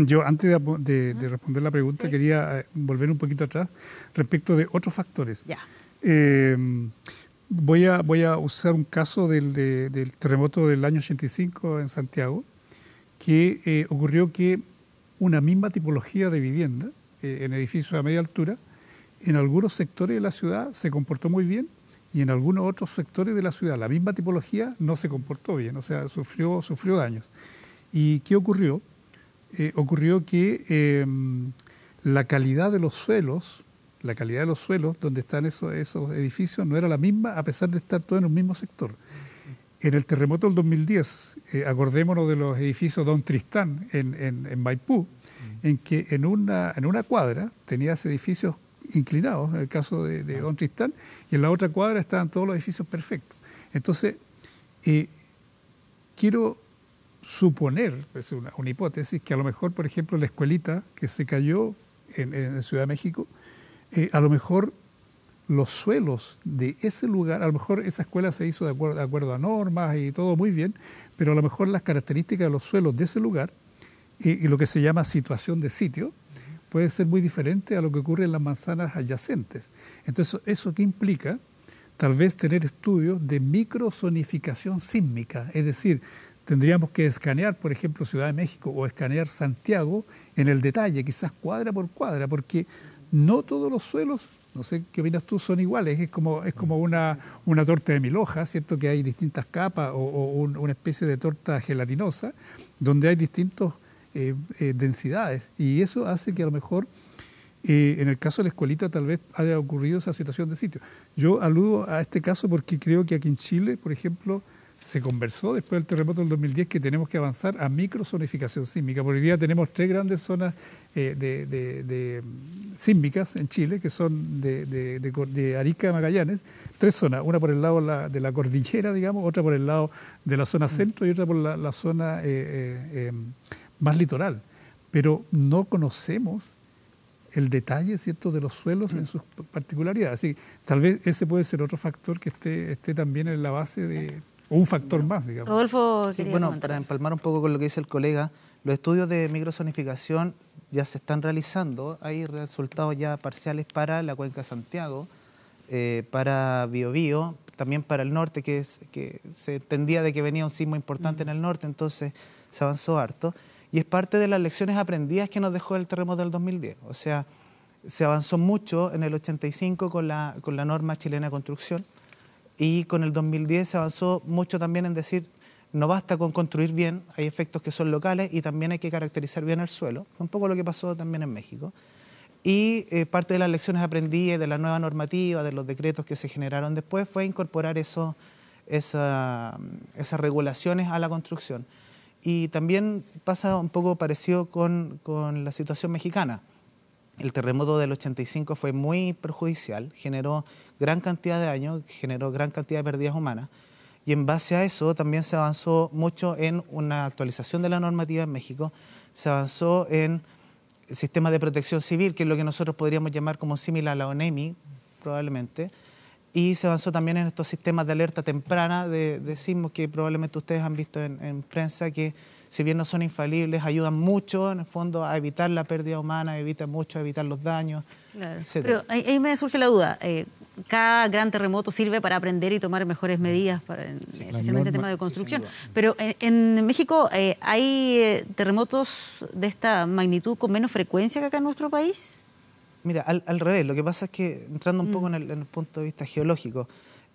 Yo, antes de responder la pregunta, quería volver un poquito atrás respecto de otros factores.
Ya.
Voy a usar un caso del terremoto del año 85 en Santiago, que ocurrió que una misma tipología de vivienda en edificios a media altura, en algunos sectores de la ciudad se comportó muy bien y en algunos otros sectores de la ciudad la misma tipología no se comportó bien, o sea, sufrió daños. ¿Y qué ocurrió? Ocurrió que la calidad de los suelos donde están esos edificios no era la misma a pesar de estar todos en un mismo sector. En el terremoto del 2010, acordémonos de los edificios Don Tristán en Maipú, en que en una cuadra tenías edificios inclinados, en el caso de Don Tristán, y en la otra cuadra estaban todos los edificios perfectos. Entonces, quiero suponer, es una hipótesis, que a lo mejor, por ejemplo, la escuelita que se cayó en Ciudad de México, a lo mejor los suelos de ese lugar, a lo mejor esa escuela se hizo de acuerdo a normas y todo muy bien, pero a lo mejor las características de los suelos de ese lugar y lo que se llama situación de sitio puede ser muy diferente a lo que ocurre en las manzanas adyacentes. Entonces, ¿eso qué implica? Tal vez tener estudios de microzonificación sísmica, es decir, tendríamos que escanear, por ejemplo, Ciudad de México o escanear Santiago en el detalle, quizás cuadra por cuadra, porque no todos los suelos, no sé qué opinas tú, son iguales. Es como una torta de 1000 hojas, ¿cierto? Que hay distintas capas o una especie de torta gelatinosa donde hay distintas densidades. Y eso hace que a lo mejor, en el caso de la escuelita, tal vez haya ocurrido esa situación de sitio. Yo aludo a este caso porque creo que aquí en Chile, por ejemplo, se conversó después del terremoto del 2010 que tenemos que avanzar a microzonificación sísmica. Por hoy día tenemos 3 grandes zonas sísmicas en Chile, que son de Arica a Magallanes. 3 zonas, una por el lado de la cordillera, digamos, otra por el lado de la zona centro y otra por la zona más litoral. Pero no conocemos el detalle, ¿cierto?, de los suelos en sus particularidades. Así que tal vez ese puede ser otro factor que esté también en la base de, o un factor más, digamos.
Rodolfo,
sí, bueno, para empalmar un poco con lo que dice el colega, los estudios de microzonificación ya se están realizando, hay resultados ya parciales para la Cuenca de Santiago, para Biobío, también para el norte, que se entendía de que venía un sismo importante en el norte, entonces se avanzó harto. Y es parte de las lecciones aprendidas que nos dejó el terremoto del 2010. O sea, se avanzó mucho en el 85 con la norma chilena de construcción y con el 2010 se avanzó mucho también en decir, no basta con construir bien, hay efectos que son locales y también hay que caracterizar bien el suelo. Fue un poco lo que pasó también en México. Y parte de las lecciones aprendidas, de la nueva normativa, de los decretos que se generaron después, fue incorporar esas regulaciones a la construcción. Y también pasa un poco parecido con la situación mexicana. El terremoto del 85 fue muy perjudicial, generó gran cantidad de daños, generó gran cantidad de pérdidas humanas. Y en base a eso también se avanzó mucho en una actualización de la normativa en México, se avanzó en sistemas de protección civil, que es lo que nosotros podríamos llamar como similar a la ONEMI, probablemente, y se avanzó también en estos sistemas de alerta temprana de sismos que probablemente ustedes han visto en prensa, que si bien no son infalibles, ayudan mucho en el fondo a evitar la pérdida humana, evitan mucho a evitar los daños,
claro.
etc.
Pero ahí me surge la duda. Cada gran terremoto sirve para aprender y tomar mejores medidas, especialmente en temas de construcción. Pero en México, ¿hay terremotos de esta magnitud con menos frecuencia que acá en nuestro país?
Mira, al revés, lo que pasa es que, entrando un poco en el punto de vista geológico,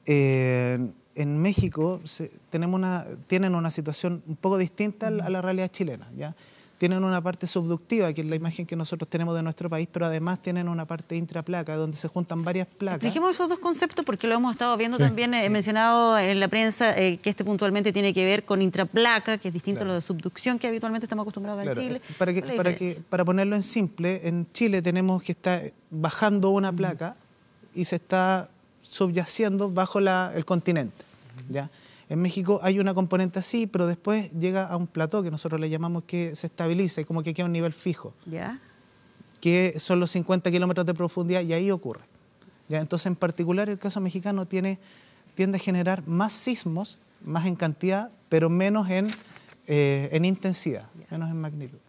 en México tienen una situación un poco distinta a la realidad chilena, ¿ya? Tienen una parte subductiva, que es la imagen que nosotros tenemos de nuestro país, pero además tienen una parte intraplaca, donde se juntan varias placas.
Expliquemos esos dos conceptos, porque lo hemos estado viendo también, mencionado en la prensa, que puntualmente tiene que ver con intraplaca, que es distinto a lo de subducción, que habitualmente estamos acostumbrados acá en Chile.
Para ponerlo en simple, en Chile tenemos que estar bajando una placa y se está subyaciendo bajo el continente, ¿ya? En México hay una componente así, pero después llega a un plató que nosotros le llamamos que se estabiliza y como que queda a un nivel fijo,
¿ya?
Que son los 50 kilómetros de profundidad y ahí ocurre, ¿ya? Entonces, en particular, el caso mexicano tiende a generar más sismos, más en cantidad, pero menos en intensidad, menos en magnitud.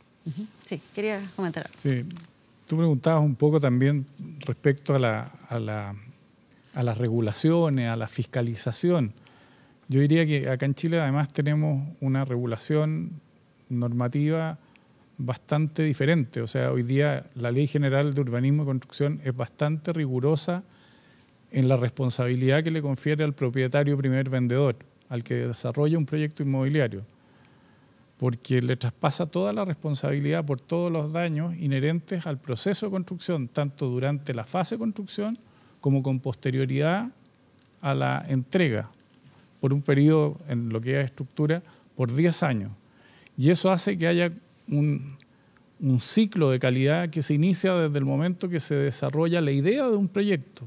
Sí, quería comentar algo.
Sí, tú preguntabas un poco también respecto a las regulaciones, a la fiscalización. Yo diría que acá en Chile además tenemos una regulación normativa bastante diferente. O sea, hoy día la Ley General de Urbanismo y Construcción es bastante rigurosa en la responsabilidad que le confiere al propietario primer vendedor, al que desarrolla un proyecto inmobiliario, porque le traspasa toda la responsabilidad por todos los daños inherentes al proceso de construcción, tanto durante la fase de construcción como con posterioridad a la entrega, por un periodo en lo que es estructura, por 10 años. Y eso hace que haya un ciclo de calidad que se inicia desde el momento que se desarrolla la idea de un proyecto,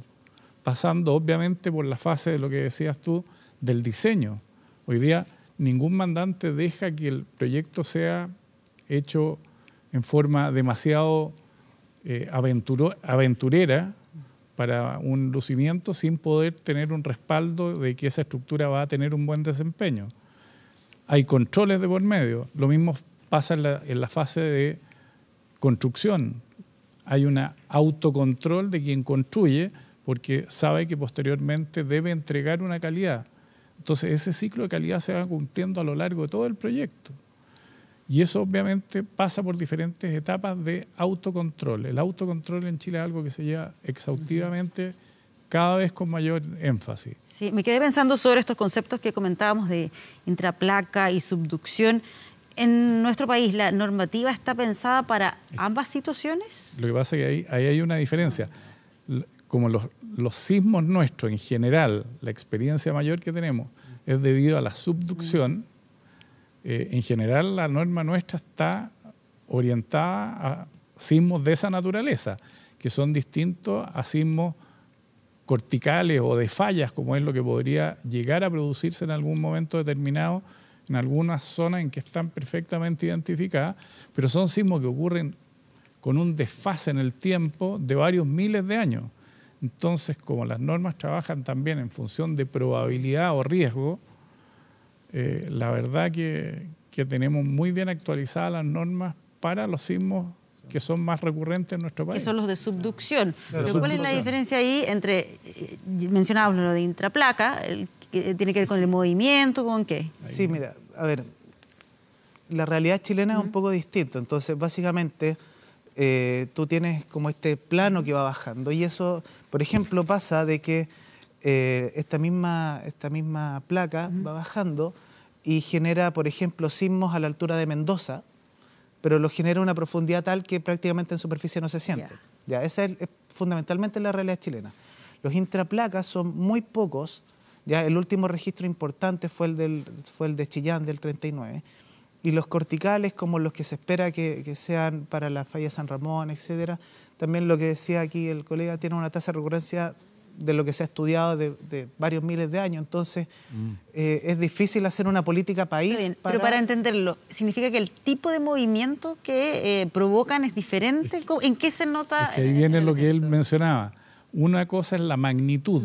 pasando obviamente por la fase de lo que decías tú, del diseño. Hoy día ningún mandante deja que el proyecto sea hecho en forma demasiado aventurera, para un lucimiento sin poder tener un respaldo de que esa estructura va a tener un buen desempeño. Hay controles de por medio. Lo mismo pasa en la fase de construcción. Hay un autocontrol de quien construye porque sabe que posteriormente debe entregar una calidad. Entonces ese ciclo de calidad se va cumpliendo a lo largo de todo el proyecto. Y eso obviamente pasa por diferentes etapas de autocontrol. El autocontrol en Chile es algo que se lleva exhaustivamente, cada vez con mayor énfasis.
Sí, me quedé pensando sobre estos conceptos que comentábamos de intraplaca y subducción. ¿En nuestro país la normativa está pensada para ambas situaciones?
Lo que pasa es que ahí hay una diferencia. Como los sismos nuestros en general, la experiencia mayor que tenemos es debido a la subducción. En general la norma nuestra está orientada a sismos de esa naturaleza, que son distintos a sismos corticales o de fallas, como es lo que podría llegar a producirse en algún momento determinado en algunas zonas en que están perfectamente identificadas, pero son sismos que ocurren con un desfase en el tiempo de varios miles de años. Entonces, como las normas trabajan también en función de probabilidad o riesgo, la verdad que tenemos muy bien actualizadas las normas para los sismos que son más recurrentes en nuestro país.
Que son los de subducción.
Claro,
Pero ¿cuál es la diferencia ahí entre, mencionábamos lo de intraplaca, que tiene que ver con el movimiento, con qué?
Sí, mira, a ver, la realidad chilena es un poco distinta. Entonces, básicamente, tú tienes como este plano que va bajando y eso, por ejemplo, pasa de que esta misma placa va bajando y genera, por ejemplo, sismos a la altura de Mendoza, pero lo genera a una profundidad tal que prácticamente en superficie no se siente. Ya, esa es fundamentalmente la realidad chilena. Los intraplacas son muy pocos. Ya, el último registro importante fue el de Chillán del 39. Y los corticales, como los que se espera que sean para la falla de San Ramón, etcétera, también lo que decía aquí el colega, tiene una tasa de recurrencia de lo que se ha estudiado de varios miles de años. Entonces, es difícil hacer una política país.
Bien, pero para entenderlo, ¿significa que el tipo de movimiento que provocan es diferente? ¿En qué se nota?
Es que ahí viene lo que él mencionaba. Una cosa es la magnitud,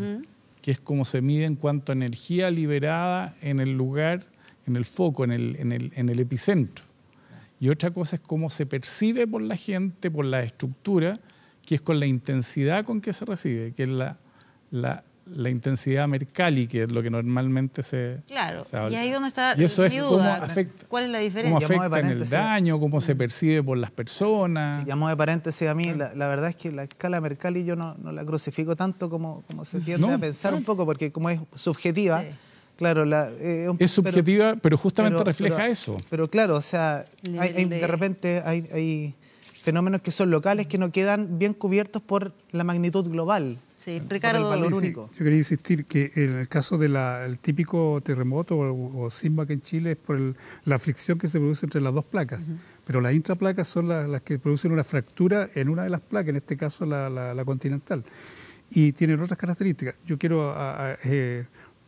que es como se mide en cuanto a energía liberada en el lugar, en el foco, en el epicentro. Y otra cosa es cómo se percibe por la gente, por la estructura, que es con la intensidad con que se recibe, que es la intensidad Mercalli, que es lo que normalmente se habla.
Y ahí donde está
y eso
mi
es
duda.
Cómo afecta,
¿Cuál es la diferencia?
cómo afecta en el daño, cómo se percibe por las personas.
Sí, llamo de paréntesis a mí, la verdad es que la escala Mercalli yo no la crucifico tanto como se tiende a pensar un poco, porque como es subjetiva, claro,
es subjetiva, pero justamente refleja eso.
Pero claro, o sea, de repente hay fenómenos que son locales que no quedan bien cubiertos por la magnitud global.
Sí, Ricardo.
Por el valor único.
Yo quería insistir que en el caso del típico terremoto o sismo aquí en Chile es por la fricción que se produce entre las dos placas. Pero las intraplacas son las que producen una fractura en una de las placas, en este caso la continental. Y tienen otras características. Yo quiero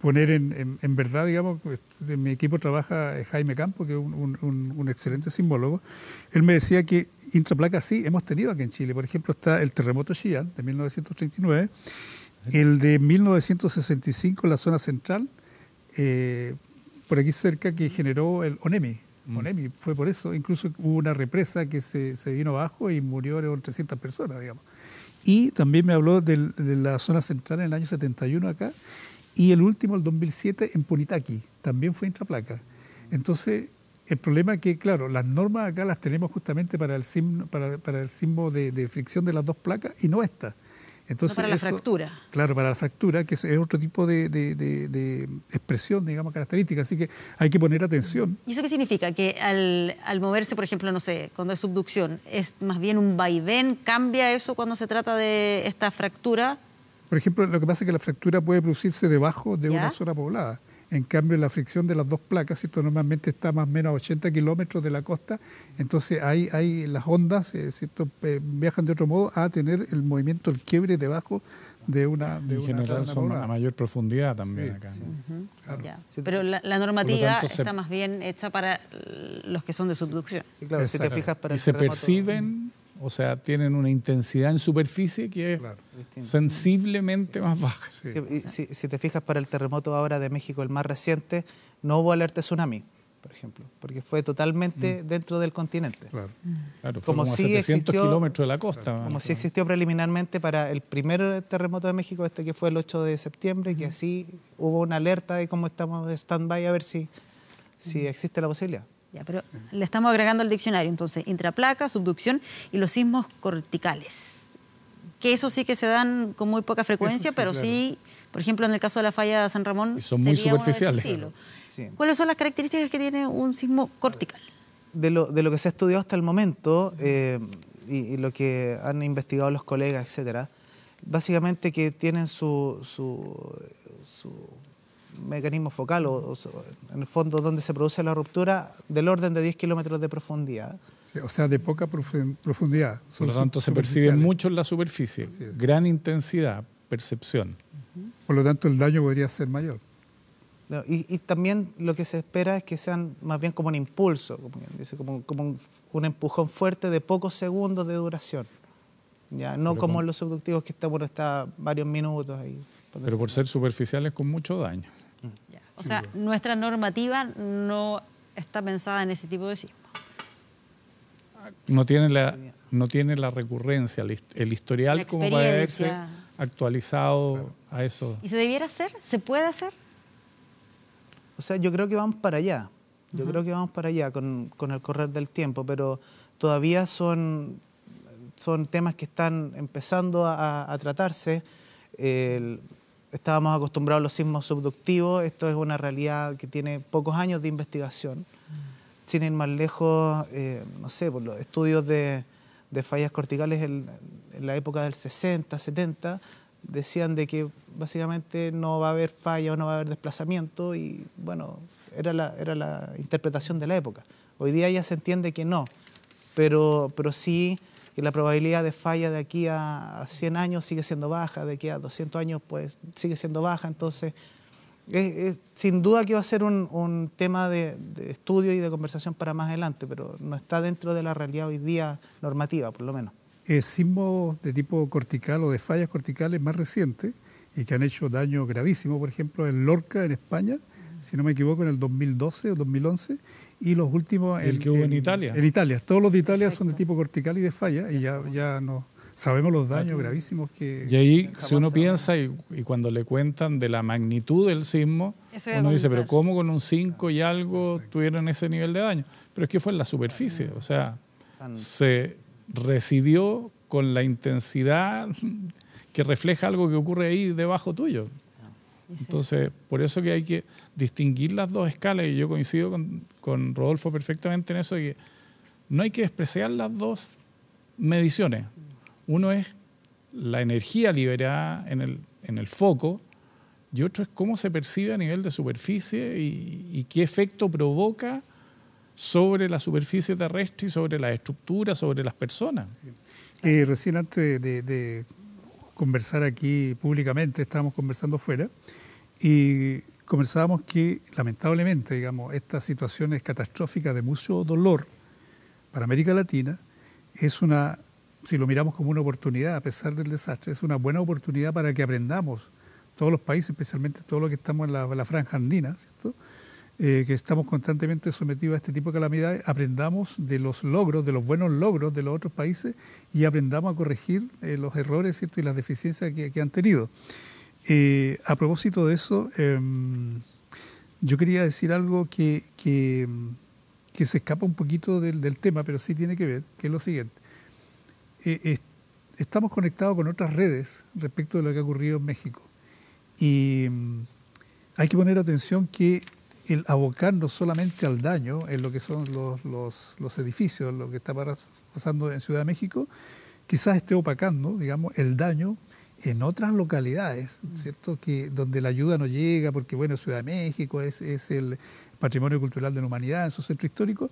poner en verdad, digamos, en mi equipo trabaja Jaime Campo, que es un excelente sismólogo. Él me decía que intraplacas sí hemos tenido aquí en Chile. Por ejemplo, está el terremoto Chillán de 1939, el de 1965 en la zona central, por aquí cerca, que generó el ONEMI. ONEMI fue por eso, incluso hubo una represa que se vino abajo y murieron 300 personas, digamos. Y también me habló de la zona central en el año 71 acá, y el último, el 2007, en Punitaqui, también fue intraplaca. Entonces, el problema es que, claro, las normas acá las tenemos justamente para el sismo de fricción de las dos placas y no esta. Entonces,
no para la fractura.
Claro, para la fractura, que es otro tipo de expresión, digamos, característica. Así que hay que poner atención.
¿Y eso qué significa? Que al moverse, por ejemplo, no sé, cuando es subducción, ¿es más bien un vaivén? ¿Cambia eso cuando se trata de esta fractura?
Por ejemplo, lo que pasa es que la fractura puede producirse debajo de una zona poblada. En cambio, la fricción de las dos placas, ¿cierto? Normalmente está más o menos a 80 kilómetros de la costa, entonces las ondas, ¿cierto? Viajan de otro modo a tener el movimiento, el quiebre debajo de una
en general son a mayor profundidad también acá.
Sí. Claro. Pero la normativa está más bien hecha para los que son de subducción.
Sí, claro, si te fijas para
y se perciben, o sea, tienen una intensidad en superficie que es sensiblemente más baja.
Si te fijas para el terremoto ahora de México, el más reciente, no hubo alerta de tsunami, por ejemplo, porque fue totalmente dentro del continente.
Claro, fue como a 700 kilómetros de la costa.
Como si existió preliminarmente para el primer terremoto de México, que fue el 8 de septiembre, que así hubo una alerta de cómo estamos de stand-by a ver si existe la posibilidad.
Ya, pero le estamos agregando al diccionario, entonces, intraplaca, subducción y los sismos corticales. Que eso sí que se dan con muy poca frecuencia, pero sí, por ejemplo, en el caso de la falla de San Ramón,
y son muy superficiales.
Sí.
¿Cuáles son las características que tiene un sismo cortical?
De lo que se ha estudiado hasta el momento y lo que han investigado los colegas, etcétera, básicamente que tienen su mecanismo focal o en el fondo donde se produce la ruptura del orden de 10 kilómetros de profundidad.
Sí, o sea, de poca profundidad.
Por lo tanto, se perciben mucho en la superficie. Sí, sí. Gran intensidad, percepción.
Por lo tanto, el daño podría ser mayor.
Y también lo que se espera es que sean más bien como un impulso, como un empujón fuerte de pocos segundos de duración. Ya, no como los subductivos que está varios minutos ahí.
Pero por ser superficiales con mucho daño.
Ya. O sea, nuestra normativa no está pensada en ese tipo de sismos.
No tiene la recurrencia, el historial como para verse actualizado a eso.
¿Y se debiera hacer? ¿Se puede hacer?
O sea, yo creo que vamos para allá. Yo creo que vamos para allá con el correr del tiempo, pero todavía son temas que están empezando a tratarse. Estábamos acostumbrados a los sismos subductivos. Esto es una realidad que tiene pocos años de investigación. Sin ir más lejos, no sé, por los estudios de fallas corticales en la época del 60, 70, decían de que básicamente no va a haber falla o no va a haber desplazamiento y bueno, era la interpretación de la época. Hoy día ya se entiende que no, pero sí que la probabilidad de falla de aquí a 100 años sigue siendo baja, de aquí a 200 años pues sigue siendo baja, entonces sin duda que va a ser un tema de estudio y de conversación para más adelante, pero no está dentro de la realidad hoy día normativa, por lo menos.
Sismos de tipo cortical o de fallas corticales más recientes y que han hecho daño gravísimo, por ejemplo, en Lorca, en España, si no me equivoco, en el 2012 o 2011, y los últimos...
El que hubo en Italia.
En Italia. Todos los de Italia son de tipo cortical y de falla, y ya no sabemos los daños gravísimos que...
Y ahí, si uno piensa, y cuando le cuentan de la magnitud del sismo, uno dice, pero ¿cómo con un 5 y algo tuvieron ese nivel de daño? Pero es que fue en la superficie, o sea, se recibió con la intensidad que refleja algo que ocurre ahí debajo tuyo. Entonces, por eso que hay que distinguir las dos escalas, y yo coincido con Rodolfo perfectamente en eso, de que no hay que despreciar las dos mediciones. Uno es la energía liberada en el foco, y otro es cómo se percibe a nivel de superficie y qué efecto provoca sobre la superficie terrestre y sobre las estructuras, sobre las personas.
Recién antes de conversar aquí públicamente, estábamos conversando fuera y conversábamos que lamentablemente, digamos, estas situaciones catastróficas de mucho dolor para América Latina es una, si lo miramos como una oportunidad a pesar del desastre, es una buena oportunidad para que aprendamos todos los países, especialmente todos los que estamos en la franja andina, ¿cierto? Que estamos constantemente sometidos a este tipo de calamidades, aprendamos de los logros, de los buenos logros de los otros países y aprendamos a corregir los errores, ¿cierto? Y las deficiencias que han tenido. A propósito de eso, yo quería decir algo que se escapa un poquito del tema, pero sí tiene que ver, que es lo siguiente. Estamos conectados con otras redes respecto de lo que ha ocurrido en México. Y hay que poner atención que el abocarnos solamente al daño en lo que son los edificios, lo que está pasando en Ciudad de México, quizás esté opacando, digamos, el daño en otras localidades, ¿cierto? Donde la ayuda no llega, porque bueno, Ciudad de México es el patrimonio cultural de la humanidad en su centro histórico,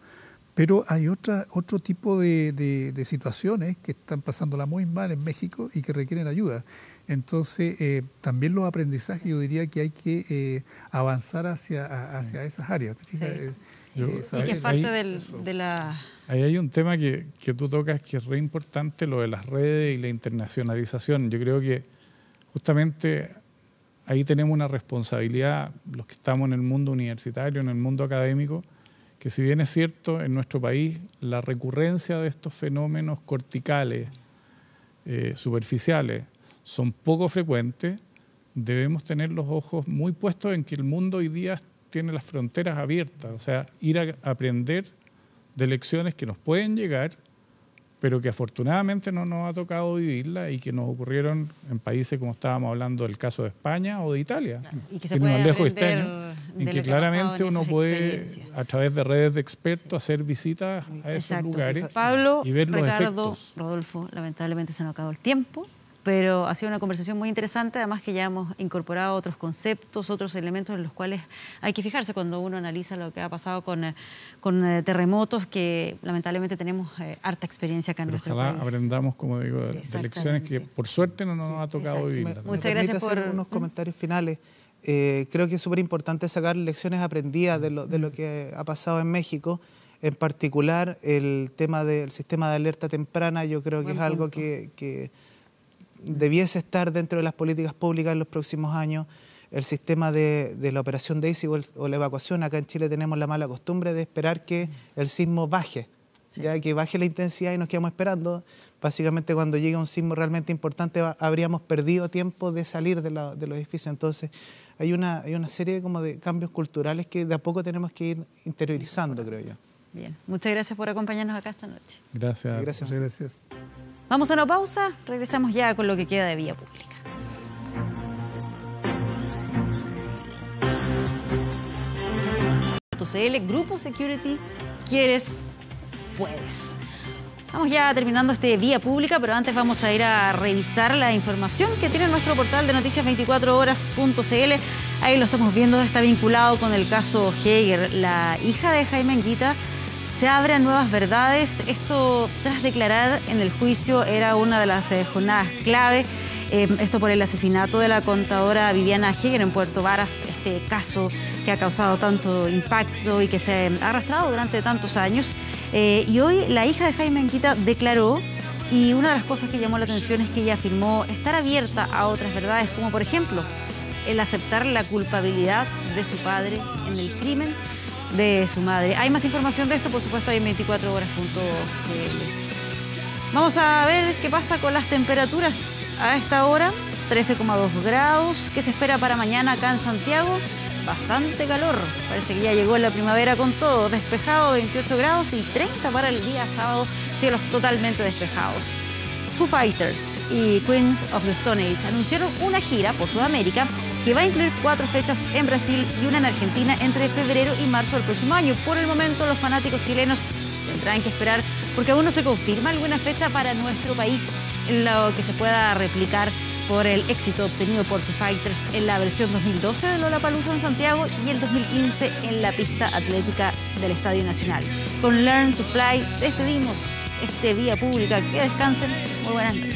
pero hay otro tipo de situaciones que están pasándola muy mal en México y que requieren ayuda. Entonces, también los aprendizajes, yo diría que hay que avanzar hacia esas áreas.
Sí. Y que es parte de la...
Ahí hay un tema que tú tocas que es re importante, lo de las redes y la internacionalización. Yo creo que justamente ahí tenemos una responsabilidad, los que estamos en el mundo universitario, en el mundo académico, que si bien es cierto, en nuestro país la recurrencia de estos fenómenos corticales, superficiales, son poco frecuentes, debemos tener los ojos muy puestos en que el mundo hoy día tiene las fronteras abiertas, o sea, ir a aprender de lecciones que nos pueden llegar, pero que afortunadamente no nos ha tocado vivirlas y que nos ocurrieron en países como estábamos hablando del caso de España o de Italia.
Claro. Y que se puede aprender
en que claramente uno puede, a través de redes de expertos, hacer visitas a esos lugares.
Pablo,
y ver los
Ricardo,
efectos.
Rodolfo, lamentablemente se nos acabó el tiempo, pero ha sido una conversación muy interesante, además que ya hemos incorporado otros conceptos, otros elementos en los cuales hay que fijarse cuando uno analiza lo que ha pasado con terremotos, que lamentablemente tenemos harta experiencia acá en nuestro país.
Ojalá aprendamos, como digo, de lecciones que por suerte no nos ha tocado vivir.
Muchas gracias por unos comentarios finales. creo que es súper importante sacar lecciones aprendidas de lo que ha pasado en México. En particular, el tema del sistema de alerta temprana, yo creo que es algo que debiese estar dentro de las políticas públicas en los próximos años. El sistema de la operación Daisy o la evacuación, acá en Chile tenemos la mala costumbre de esperar que el sismo baje, ya que baje la intensidad y nos quedamos esperando. Básicamente cuando llegue un sismo realmente importante habríamos perdido tiempo de salir de los edificios. Entonces hay una serie como de cambios culturales que de a poco tenemos que ir interiorizando, creo yo.
Bien, muchas gracias por acompañarnos acá esta noche.
Gracias.
Gracias.
Vamos a una pausa, regresamos ya con lo que queda de Vía Pública. Grupo Security, quieres, puedes. Vamos ya terminando este Vía Pública, pero antes vamos a ir a revisar la información que tiene nuestro portal de noticias24horas.cl. Ahí lo estamos viendo, está vinculado con el caso Heger. La hija de Jaime Anguita se abre a nuevas verdades. Esto tras declarar en el juicio era una de las jornadas clave. Esto por el asesinato de la contadora Viviana Heger en Puerto Varas, este caso que ha causado tanto impacto y que se ha arrastrado durante tantos años. Y hoy la hija de Jaime Anguita declaró, y una de las cosas que llamó la atención es que ella afirmó estar abierta a otras verdades, como por ejemplo el aceptar la culpabilidad de su padre en el crimen de su madre. Hay más información de esto, por supuesto, ahí en 24horas.cl. Vamos a ver qué pasa con las temperaturas a esta hora. 13,2 grados. ¿Qué se espera para mañana acá en Santiago? Bastante calor. Parece que ya llegó la primavera con todo. Despejado, 28 grados y 30 para el día sábado. Cielos totalmente despejados. Foo Fighters y Queens of the Stone Age anunciaron una gira por Sudamérica que va a incluir 4 fechas en Brasil y una en Argentina entre febrero y marzo del próximo año. Por el momento, los fanáticos chilenos tendrán que esperar porque aún no se confirma alguna fecha para nuestro país en lo que se pueda replicar por el éxito obtenido por Foo Fighters en la versión 2012 de Lollapalooza en Santiago y el 2015 en la pista atlética del Estadio Nacional. Con Learn to Fly despedimos este Vía Pública. Que descansen. Muy buenas noches.